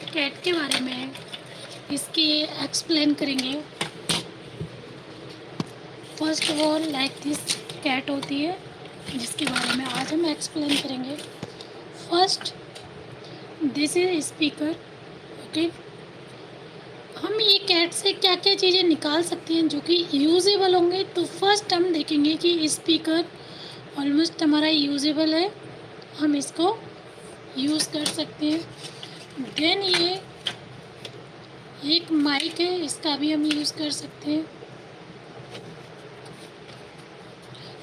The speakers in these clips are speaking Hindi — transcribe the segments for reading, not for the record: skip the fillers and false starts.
कैट के बारे में इसकी एक्सप्लेन करेंगे। First of all like this cat होती है जिसके बारे में आज हम एक्सप्लेन करेंगे। First, this is speaker. Okay, हम ये कैट से क्या क्या चीज़ें निकाल सकते हैं जो कि यूजेबल होंगे। तो फर्स्ट हम देखेंगे कि स्पीकर ऑलमोस्ट हमारा यूजेबल है, हम इसको यूज़ कर सकते हैं। देन ये एक माइक है, इसका भी हम यूज़ कर सकते हैं।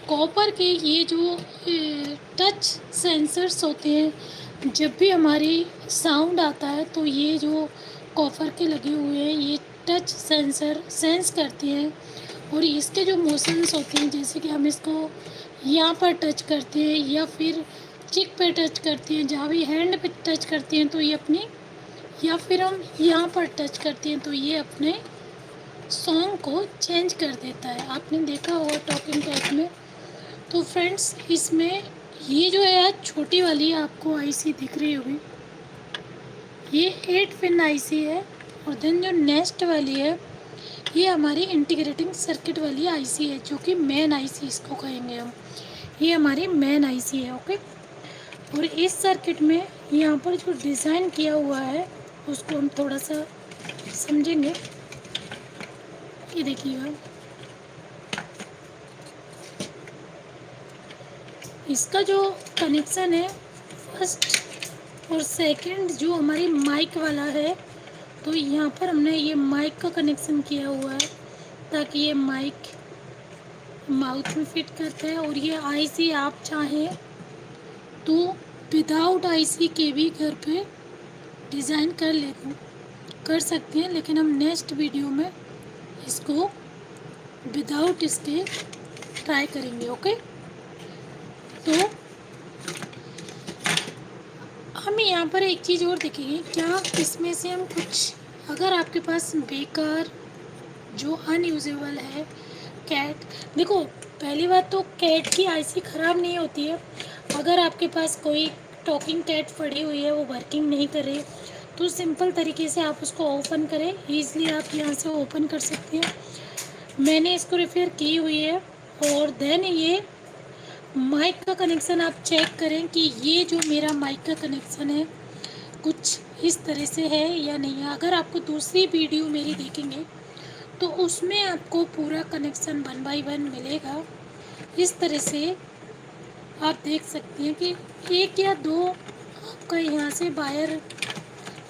कॉपर के ये जो टच सेंसर्स होते हैं, जब भी हमारी साउंड आता है तो ये जो कॉपर के लगे हुए हैं ये टच सेंसर सेंस करते हैं, और इसके जो मोशंस होते हैं जैसे कि हम इसको यहाँ पर टच करते हैं या फिर चिक पे टच करते हैं, जहाँ भी हैंड पे टच करते हैं तो ये अपनी, या फिर हम यहाँ पर टच करते हैं तो ये अपने सॉन्ग को चेंज कर देता है। आपने देखा होगा टॉकिंग कैट में। तो फ्रेंड्स, इसमें ये जो है छोटी वाली आपको आईसी दिख रही होगी, ये 8 पिन आईसी है। और देन जो नेक्स्ट वाली है ये हमारी इंटीग्रेटिंग सर्किट वाली आईसी है, जो कि मेन आईसी इसको कहेंगे हम। ये हमारी मेन आईसी है। ओके, और इस सर्किट में यहाँ पर जो डिज़ाइन किया हुआ है उसको हम थोड़ा सा समझेंगे। ये देखिएगा, इसका जो कनेक्शन है फर्स्ट और सेकंड जो हमारी माइक वाला है, तो यहाँ पर हमने ये माइक का कनेक्शन किया हुआ है ताकि ये माइक माउथ में फिट करता है। और ये आईसी आप चाहें तो विदाउट आईसी के भी घर पे डिज़ाइन कर सकते हैं, लेकिन हम नेक्स्ट वीडियो में इसको विदाउट इसके ट्राई करेंगे। ओके, तो हम यहाँ पर एक चीज़ और देखेंगे, क्या इसमें से हम कुछ, अगर आपके पास बेकार जो अनयूजेबल है कैट, देखो पहली बात तो कैट की आईसी ख़राब नहीं होती है। अगर आपके पास कोई टॉकिंग कैट पड़ी हुई है, वो वर्किंग नहीं कर रही, तो सिंपल तरीके से आप उसको ओपन करें। ईज़िली आप यहाँ से ओपन कर सकते हैं। मैंने इसको रिपेयर की हुई है। और देन ये माइक का कनेक्शन आप चेक करें कि ये जो मेरा माइक का कनेक्शन है कुछ इस तरह से है या नहीं है। अगर आपको दूसरी वीडियो मेरी देखेंगे तो उसमें आपको पूरा कनेक्शन 1 बाय 1 मिलेगा। इस तरह से आप देख सकते हैं कि एक या दो आपका यहाँ से वायर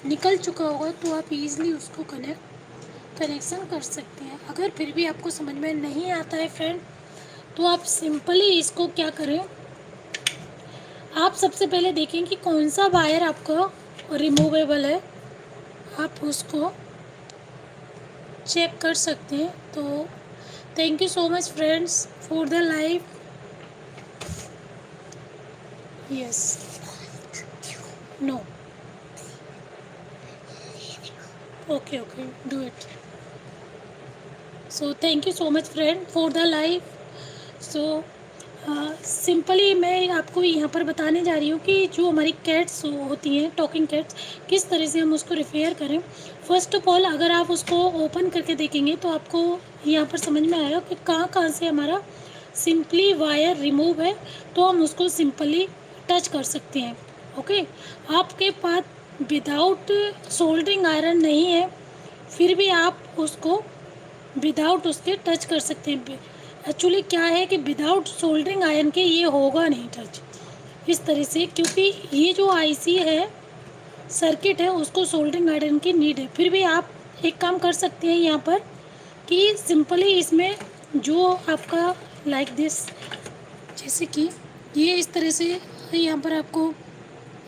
निकल चुका होगा, तो आप इजीली उसको कनेक्शन कर सकते हैं। अगर फिर भी आपको समझ में नहीं आता है फ्रेंड, तो आप सिंपली इसको क्या करें, आप सबसे पहले देखें कि कौन सा वायर आपका रिमूवेबल है, आप उसको चेक कर सकते हैं। तो thank you so much friends for the live. Yes, no, okay okay, do it. So thank you so much friend for the live. So simply मैं आपको यहाँ पर बताने जा रही हूँ कि जो हमारी कैट्स होती हैं, टॉकिंग कैट्स, किस तरह से हम उसको रिपेयर करें। फ़र्स्ट ऑफ ऑल, अगर आप उसको ओपन करके देखेंगे तो आपको यहाँ पर समझ में आएगा कि कहाँ कहाँ से हमारा सिंपली वायर रिमूव है, तो हम उसको सिंपली टच कर सकते हैं। ओके, आपके पास विदाउट सोल्डरिंग आयरन नहीं है, फिर भी आप उसको विदाउट उसके टच कर सकते हैं। एक्चुअली क्या है कि विदाउट सोल्डरिंग आयरन के ये होगा नहीं टच इस तरह से, क्योंकि ये जो आईसी है, सर्किट है, उसको सोल्डरिंग आयरन की नीड है। फिर भी आप एक काम कर सकते हैं यहाँ पर कि सिंपली इसमें जो आपका लाइक दिस, जैसे कि ये इस तरह से यहाँ पर आपको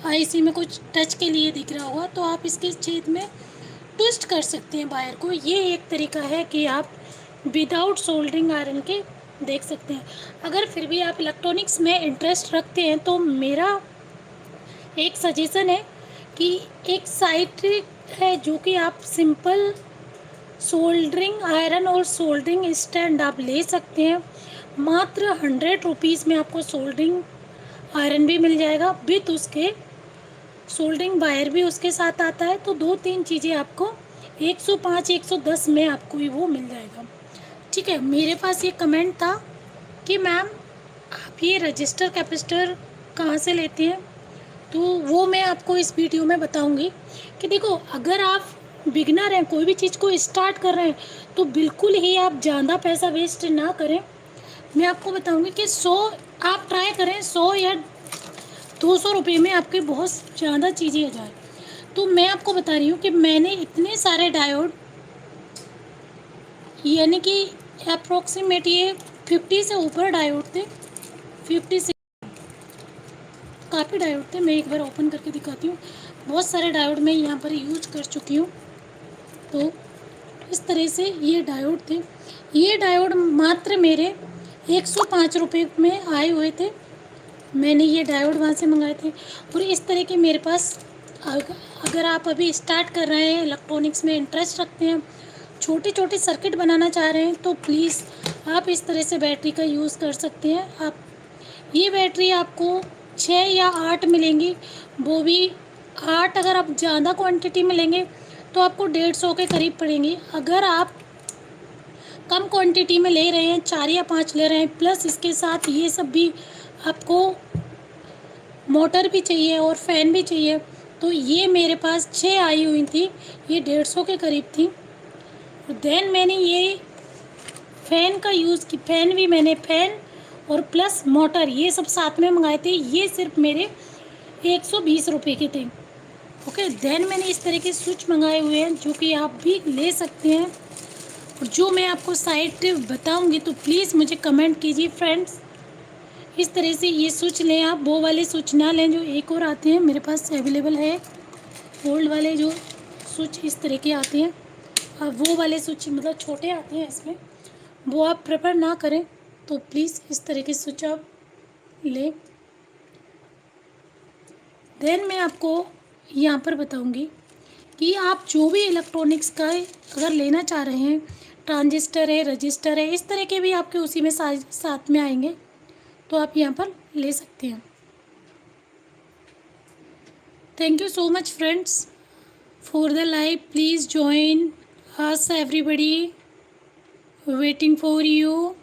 आईसी में कुछ टच के लिए दिख रहा होगा, तो आप इसके छेद में ट्विस्ट कर सकते हैं वायर को। ये एक तरीका है कि आप विदाउट सोल्डरिंग आयरन के देख सकते हैं। अगर फिर भी आप इलेक्ट्रॉनिक्स में इंटरेस्ट रखते हैं तो मेरा एक सजेशन है कि एक साइट है जो कि आप सिंपल सोल्डरिंग आयरन और सोल्डरिंग स्टैंड आप ले सकते हैं। मात्र 100 रुपीज़ में आपको सोल्डरिंग आयरन भी मिल जाएगा विथ उसके सोल्डरिंग वायर भी उसके साथ आता है। तो 2-3 चीज़ें आपको 105 110 में आपको ये वो मिल जाएगा। ठीक है, मेरे पास ये कमेंट था कि मैम आप ये रजिस्टर कैपेसिटर कहाँ से लेती हैं? तो वो मैं आपको इस वीडियो में बताऊंगी कि देखो, अगर आप बिगिनर हैं, कोई भी चीज़ को स्टार्ट कर रहे हैं, तो बिल्कुल ही आप ज़्यादा पैसा वेस्ट ना करें। मैं आपको बताऊंगी कि 100 आप ट्राई करें, 100 या 200 रुपये में आपके बहुत ज़्यादा चीज़ें आ जाए। तो मैं आपको बता रही हूँ कि मैंने इतने सारे डायोड, यानी कि अप्रॉक्सीमेट ये 50 से ऊपर डायोड थे, 50 से काफ़ी डायोड थे। मैं एक बार ओपन करके दिखाती हूँ। बहुत सारे डायोड मैं यहाँ पर यूज कर चुकी हूँ। तो इस तरह से ये डायोड थे। ये डायोड मात्र मेरे 105 रुपये में आए हुए थे। मैंने ये डायोड वहाँ से मंगाए थे। और इस तरह के मेरे पास, अगर आप अभी स्टार्ट कर रहे हैं, इलेक्ट्रॉनिक्स में इंटरेस्ट रखते हैं, छोटे छोटे सर्किट बनाना चाह रहे हैं, तो प्लीज़ आप इस तरह से बैटरी का यूज़ कर सकते हैं। आप ये बैटरी आपको 6 या 8 मिलेंगी, वो भी 8 अगर आप ज़्यादा क्वांटिटी में लेंगे तो आपको 150 के करीब पड़ेंगी। अगर आप कम क्वांटिटी में ले रहे हैं, 4 या 5 ले रहे हैं, प्लस इसके साथ ये सब भी आपको मोटर भी चाहिए और फ़ैन भी चाहिए, तो ये मेरे पास 6 आई हुई थी, ये 150 के करीब थी। देन मैंने ये फ़ैन का यूज़ की, फ़ैन भी मैंने फ़ैन और प्लस मोटर ये सब साथ में मंगाए थे। ये सिर्फ मेरे 120 रुपये के थे। ओके, देन मैंने इस तरह के स्विच मंगाए हुए हैं जो कि आप भी ले सकते हैं। और जो मैं आपको साइट बताऊंगी तो प्लीज़ मुझे कमेंट कीजिए फ्रेंड्स। इस तरह से ये स्विच लें आप, वो वाले स्विच ना लें जो एक और आते हैं, मेरे पास अवेलेबल है ओल्ड वाले जो स्विच इस तरह के आते हैं। अब वो वाले स्विच मतलब छोटे आते हैं इसमें, वो आप प्रेफर ना करें। तो प्लीज़ इस तरह के स्विच आप लें। देन मैं आपको यहाँ पर बताऊँगी कि आप जो भी इलेक्ट्रॉनिक्स का अगर लेना चाह रहे हैं, ट्रांजिस्टर है, रजिस्टर है, इस तरह के भी आपके उसी में साथ में आएंगे, तो आप यहाँ पर ले सकते हैं। Thank you so much friends for the live. Please join us everybody, waiting for you.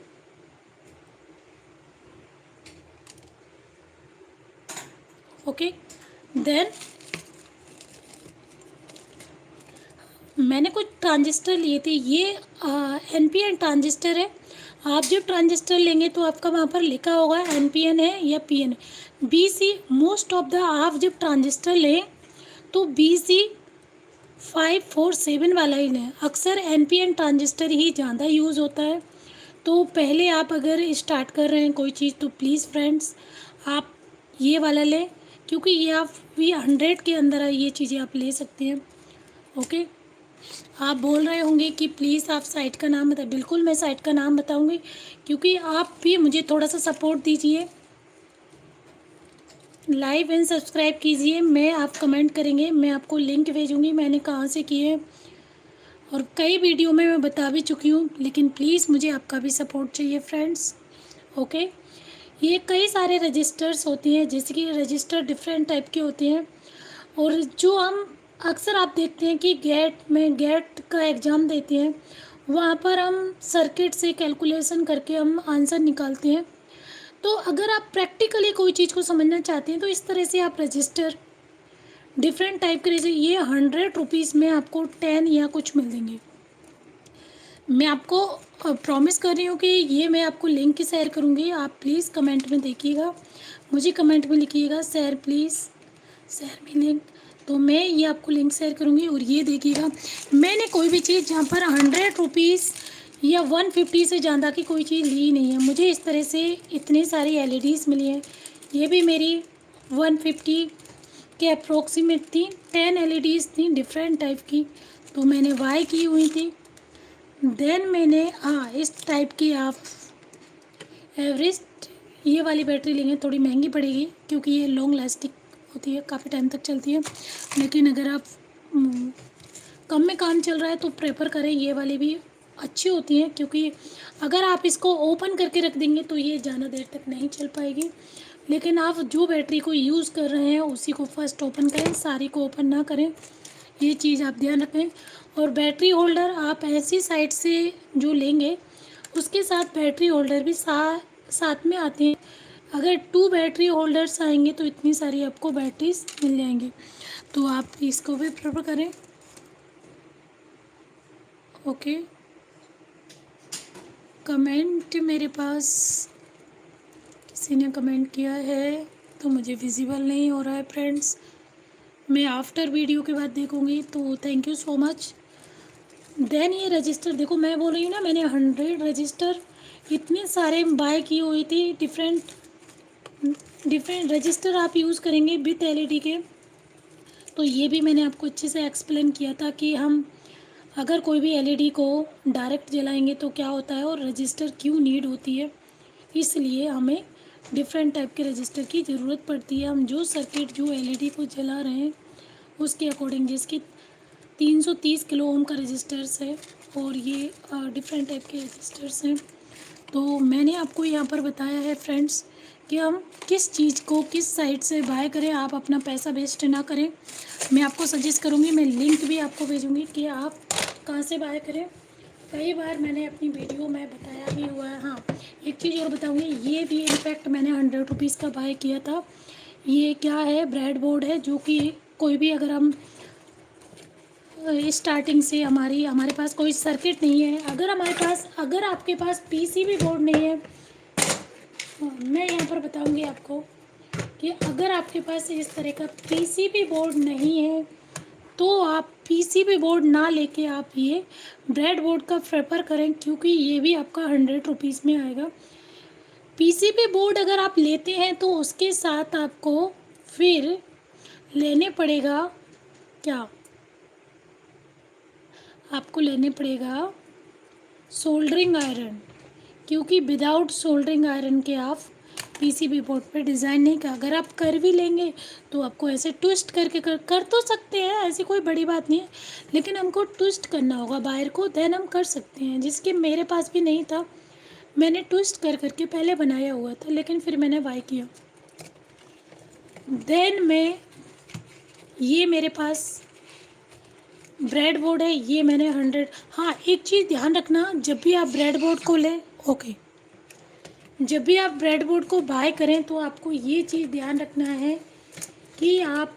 Okay, then मैंने कुछ ट्रांजिस्टर लिए थे। ये NPN ट्रांजिस्टर है। आप जब ट्रांजिस्टर लेंगे तो आपका वहाँ पर लिखा होगा NPN है या PN है। BC मोस्ट ऑफ द, आप जब ट्रांजिस्टर लें तो BC 547 वाला ही लें। अक्सर NPN ट्रांजिस्टर ही ज़्यादा यूज़ होता है। तो पहले आप अगर स्टार्ट कर रहे हैं कोई चीज़ तो प्लीज़ फ्रेंड्स आप ये वाला लें, क्योंकि ये आप भी 100 के अंदर ये चीज़ें आप ले सकते हैं। ओके, आप बोल रहे होंगे कि प्लीज़ आप साइट का नाम बताएं। बिल्कुल मैं साइट का नाम बताऊंगी, क्योंकि आप भी मुझे थोड़ा सा सपोर्ट दीजिए। लाइक एंड सब्सक्राइब कीजिए। मैं आप कमेंट करेंगे, मैं आपको लिंक भेजूंगी मैंने कहाँ से किए, और कई वीडियो में मैं बता भी चुकी हूँ, लेकिन प्लीज़ मुझे आपका भी सपोर्ट चाहिए फ्रेंड्स। ओके, ये कई सारे रजिस्टर्स होती हैं, जैसे कि रजिस्टर डिफरेंट टाइप के होते हैं। और जो हम अक्सर आप देखते हैं कि गेट का एग्ज़ाम देते हैं, वहाँ पर हम सर्किट से कैलकुलेशन करके हम आंसर निकालते हैं। तो अगर आप प्रैक्टिकली कोई चीज़ को समझना चाहते हैं तो इस तरह से आप रजिस्टर डिफरेंट टाइप के, जैसे ये 100 रुपीज़ में आपको 10 या कुछ मिल देंगे। मैं आपको प्रॉमिस कर रही हूँ कि ये मैं आपको लिंक शेयर करूँगी। आप प्लीज़ कमेंट में देखिएगा, मुझे कमेंट में लिखिएगा share please, share me link. तो मैं ये आपको लिंक शेयर करूँगी। और ये देखिएगा, मैंने कोई भी चीज़ जहाँ पर 100 रुपीज़ या 150 से ज़्यादा की कोई चीज़ ली नहीं है। मुझे इस तरह से इतनी सारी LEDs मिली हैं। ये भी मेरी 150 के अप्रोक्सीमेट थी। 10 LEDs थी डिफरेंट टाइप की, तो मैंने बाय की हुई थी। देन मैंने इस टाइप की आप एवरेस्ट ये वाली बैटरी लेंगे, थोड़ी महंगी पड़ेगी क्योंकि ये लॉन्ग लास्टिक होती है, काफ़ी टाइम तक चलती है। लेकिन अगर आप कम में काम चल रहा है तो प्रेफर करें, ये वाली भी अच्छी होती हैं, क्योंकि अगर आप इसको ओपन करके रख देंगे तो ये ज़्यादा देर तक नहीं चल पाएगी। लेकिन आप जो बैटरी को यूज़ कर रहे हैं उसी को फर्स्ट ओपन करें, सारी को ओपन ना करें, ये चीज़ आप ध्यान रखें। और बैटरी होल्डर आप ऐसी साइड से जो लेंगे उसके साथ बैटरी होल्डर भी साथ में आते हैं। अगर 2 बैटरी होल्डर्स आएंगे तो इतनी सारी आपको बैटरीज मिल जाएंगी, तो आप इसको भी प्रेफर करें। ओके, कमेंट मेरे पास किसी ने कमेंट किया है तो मुझे विजिबल नहीं हो रहा है फ्रेंड्स, मैं आफ्टर वीडियो के बाद देखूंगी, तो thank you so much. Then ये रजिस्टर देखो, मैं बोल रही हूँ ना, मैंने 100 रजिस्टर इतने सारे बाय किए हुए थे। डिफरेंट रजिस्टर आप यूज़ करेंगे विथ एलईडी के, तो ये भी मैंने आपको अच्छे से एक्सप्लेन किया था कि हम अगर कोई भी एलईडी को डायरेक्ट जलाएंगे तो क्या होता है और रजिस्टर क्यों नीड होती है। इसलिए हमें डिफरेंट टाइप के रजिस्टर की ज़रूरत पड़ती है। हम जो सर्किट जो एलईडी को जला रहे हैं उसके अकॉर्डिंग, जिसकी 330 किलो ओम का रजिस्टर्स है और ये डिफरेंट टाइप के रजिस्टर्स हैं। तो मैंने आपको यहाँ पर बताया है फ्रेंड्स कि हम किस चीज़ को किस साइट से बाय करें, आप अपना पैसा वेस्ट ना करें। मैं आपको सजेस्ट करूँगी, मैं लिंक भी आपको भेजूँगी कि आप कहाँ से बाय करें। कई बार मैंने अपनी वीडियो में बताया भी हुआ है। हाँ, एक चीज़ और बताऊँगी, ये भी इनफैक्ट मैंने 100 रुपीज़ का बाय किया था। ये क्या है, ब्रेड बोर्ड है, जो कि कोई भी अगर हम स्टार्टिंग से हमारे पास कोई सर्किट नहीं है, अगर आपके पास पीसीबी बोर्ड नहीं है, मैं यहाँ पर बताऊँगी आपको कि अगर आपके पास इस तरह का पीसीबी बोर्ड नहीं है तो आप पीसीबी बोर्ड ना लेके आप ये ब्रेड बोर्ड का प्रेफर करें, क्योंकि ये भी आपका 100 रुपीज़ में आएगा। पीसीबी बोर्ड अगर आप लेते हैं तो उसके साथ आपको फिर लेने पड़ेगा क्या, आपको लेने पड़ेगा सोल्डरिंग आयरन, क्योंकि विदाउट सोल्डरिंग आयरन के आप पीसीबी बोर्ड पे डिज़ाइन नहीं कर। अगर आप कर भी लेंगे तो आपको ऐसे ट्विस्ट करके कर तो सकते हैं, ऐसी कोई बड़ी बात नहीं है, लेकिन हमको ट्विस्ट करना होगा वायर को, देन हम कर सकते हैं। जिसके मेरे पास भी नहीं था, मैंने ट्विस्ट कर करके पहले बनाया हुआ था, लेकिन फिर मैंने बाय किया। देन ये मेरे पास ब्रेड बोर्ड है, ये मैंने 100। हाँ, एक चीज़ ध्यान रखना, जब भी आप ब्रेड बोर्ड को लें, ओके, जब भी आप ब्रेड बोर्ड को बाय करें तो आपको ये चीज़ ध्यान रखना है कि आप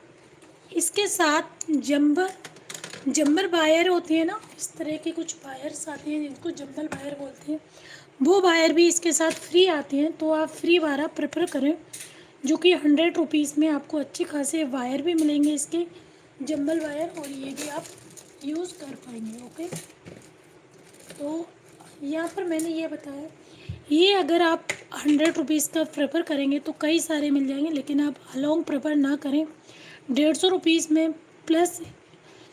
इसके साथ जम्बर वायर होती है ना, इस तरह के कुछ वायर्स आती हैं जिनको जम्बल वायर बोलते हैं, वो वायर भी इसके साथ फ्री आती हैं। तो आप फ्री वाला प्रेफर करें, जो कि 100 रुपीज़ में आपको अच्छे खासे वायर भी मिलेंगे, इसके जम्बल वायर, और ये भी आप यूज़ कर पाएंगे। ओके, तो यहाँ पर मैंने ये बताया, ये अगर आप 100 रुपीज़ का प्रेफर करेंगे तो कई सारे मिल जाएंगे, लेकिन आप लॉन्ग प्रेफर ना करें। 150 रुपीज़ में प्लस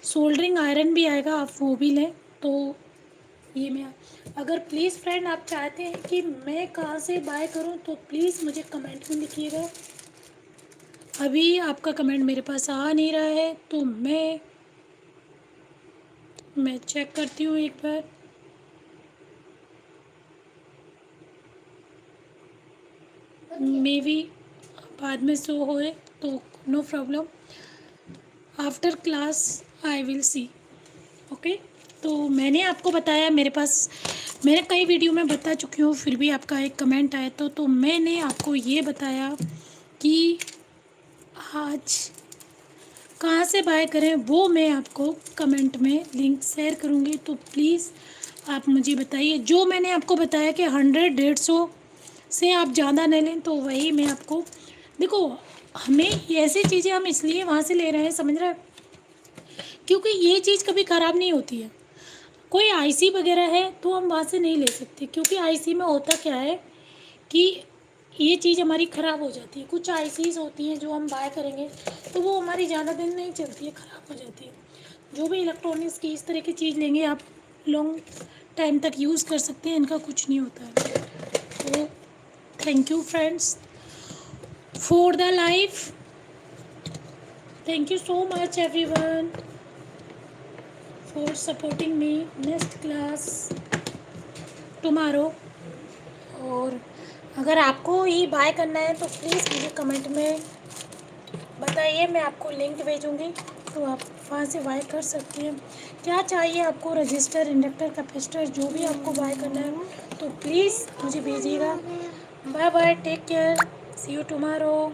सोल्डरिंग आयरन भी आएगा, आप वो भी लें। तो ये मैं, अगर प्लीज़ फ्रेंड आप चाहते हैं कि मैं कहाँ से बाय करूँ तो प्लीज़ मुझे कमेंट में लिखिएगा। अभी आपका कमेंट मेरे पास आ नहीं रहा है, तो मैं चेक करती हूँ एक बार। मे बी बाद में शो होए तो no problem, after class I will see. Okay, तो मैंने आपको बताया, मैंने कई वीडियो में बता चुकी हूँ, फिर भी आपका एक कमेंट आया तो मैंने आपको ये बताया कि आज कहाँ से बाय करें, वो मैं आपको कमेंट में लिंक शेयर करूँगी, तो प्लीज़ आप मुझे बताइए। जो मैंने आपको बताया कि 100-150 से आप ज़्यादा नहीं लें, तो वही मैं आपको, देखो हमें ऐसी चीज़ें हम इसलिए वहाँ से ले रहे हैं, समझ रहे हैं, क्योंकि ये चीज़ कभी ख़राब नहीं होती है। कोई आईसी वगैरह है तो हम वहाँ से नहीं ले सकते, क्योंकि आईसी में होता क्या है कि ये चीज़ हमारी ख़राब हो जाती है। कुछ आईसीज़ होती हैं जो हम बाय करेंगे तो वो हमारी ज़्यादा दिन नहीं चलती है, ख़राब हो जाती है। जो भी इलेक्ट्रॉनिक्स की इस तरह की चीज़ लेंगे आप लॉन्ग टाइम तक यूज़ कर सकते हैं, इनका कुछ नहीं होता है। तो thank you friends for the life, thank you so much everyone for supporting me. Next class tomorrow, और अगर आपको ये बाय करना है तो प्लीज़ मुझे कमेंट में बताइए, मैं आपको लिंक भेजूँगी, तो आप वहाँ से बाय कर सकती हैं। क्या चाहिए आपको, रजिस्टर, इंडक्टर, कैपेसिटर, जो भी आपको बाय करना है तो प्लीज़ मुझे भेजिएगा। Bye bye, take care, see you tomorrow.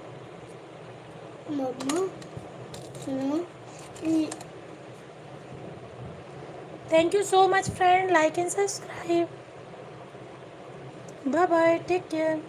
Thank you so much friend, like and subscribe. Bye bye, take care.